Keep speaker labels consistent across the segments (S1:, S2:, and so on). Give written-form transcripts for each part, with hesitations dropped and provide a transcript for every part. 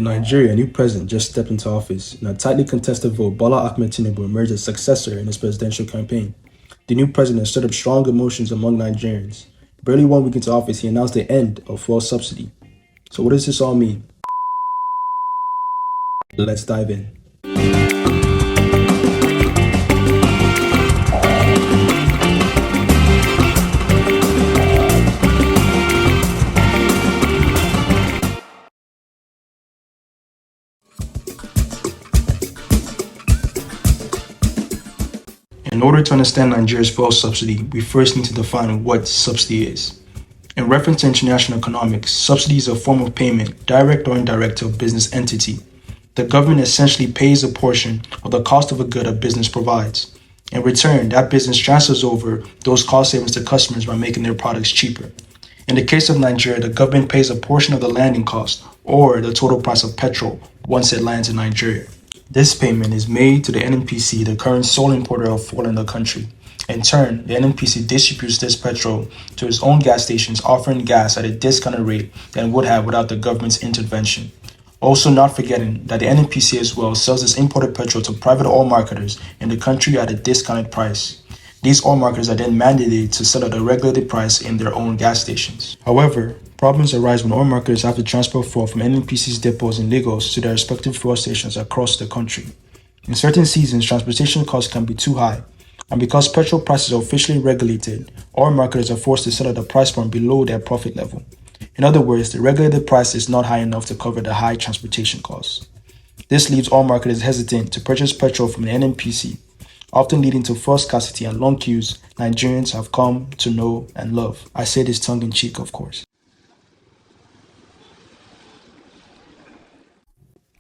S1: Nigeria, a new president just stepped into office. In a tightly contested vote, Bola Ahmed Tinubu emerged as successor in his presidential campaign. The new president stirred up strong emotions among Nigerians. Barely 1 week into office, he announced the end of fuel subsidy. So what does this all mean? Let's dive in. In order to understand Nigeria's fuel subsidy, we first need to define what subsidy is. In reference to international economics, subsidy is a form of payment, direct or indirect, to a business entity. The government essentially pays a portion of the cost of a good a business provides. In return, that business transfers over those cost savings to customers by making their products cheaper. In the case of Nigeria, the government pays a portion of the landing cost, or the total price of petrol, once it lands in Nigeria. This payment is made to the NNPC, the current sole importer of fuel in the country. In turn, the NNPC distributes this petrol to its own gas stations, offering gas at a discounted rate than it would have without the government's intervention. Also, not forgetting that the NNPC as well sells this imported petrol to private oil marketers in the country at a discounted price. These oil marketers are then mandated to sell at a regulated price in their own gas stations. However, problems arise when oil marketers have to transfer fuel from NNPC's depots in Lagos to their respective fuel stations across the country. In certain seasons, transportation costs can be too high, and because petrol prices are officially regulated, oil marketers are forced to sell at a price point below their profit level. In other words, the regulated price is not high enough to cover the high transportation costs. This leaves oil marketers hesitant to purchase petrol from the NNPC, often leading to fuel scarcity and long queues Nigerians have come to know and love. I say this tongue in cheek, of course.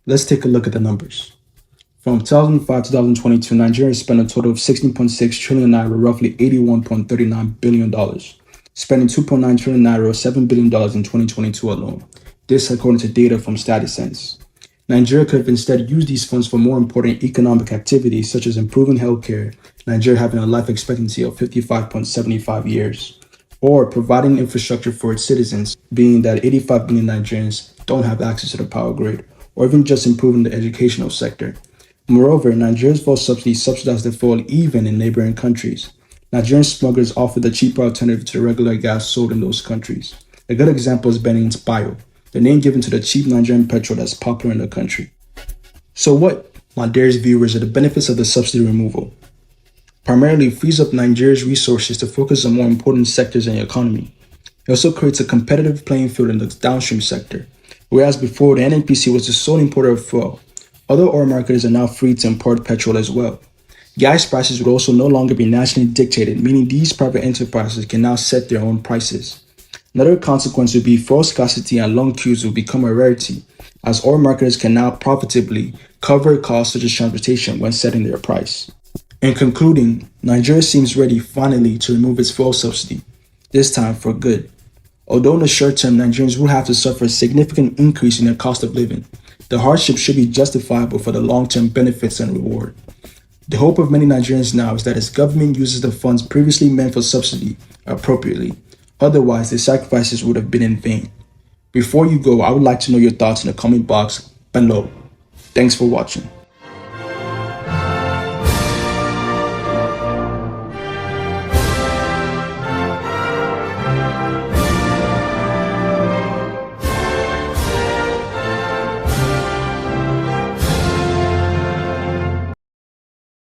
S1: Let's take a look at the numbers. From 2005 to 2022, Nigeria spent a total of 16.6 trillion naira, roughly $81.39 billion, spending 2.9 trillion naira, or $7 billion in 2022 alone. This according to data from StatSense. Nigeria could have instead used these funds for more important economic activities such as improving healthcare, Nigeria having a life expectancy of 55.75 years, or providing infrastructure for its citizens, being that 85 million Nigerians don't have access to the power grid, or even just improving the educational sector. Moreover, Nigeria's fuel subsidies subsidize the fuel even in neighboring countries. Nigerian smugglers offer the cheaper alternative to the regular gas sold in those countries. A good example is Benin's Bio, the name given to the cheap Nigerian petrol that's popular in the country. So what, my dearest viewers, are the benefits of the subsidy removal? Primarily, it frees up Nigeria's resources to focus on more important sectors in the economy. It also creates a competitive playing field in the downstream sector, whereas before the NNPC was the sole importer of fuel. Other oil marketers are now free to import petrol as well. Gas prices would also no longer be nationally dictated, meaning these private enterprises can now set their own prices. Another consequence would be fuel scarcity and long queues will become a rarity, as oil marketers can now profitably cover costs such as transportation when setting their price. In concluding, Nigeria seems ready finally to remove its fuel subsidy, this time for good. Although in the short term, Nigerians will have to suffer a significant increase in their cost of living, the hardship should be justifiable for the long-term benefits and reward. The hope of many Nigerians now is that its government uses the funds previously meant for subsidy appropriately. Otherwise, the sacrifices would have been in vain. Before you go, I would like to know your thoughts in the comment box below. Thanks for watching.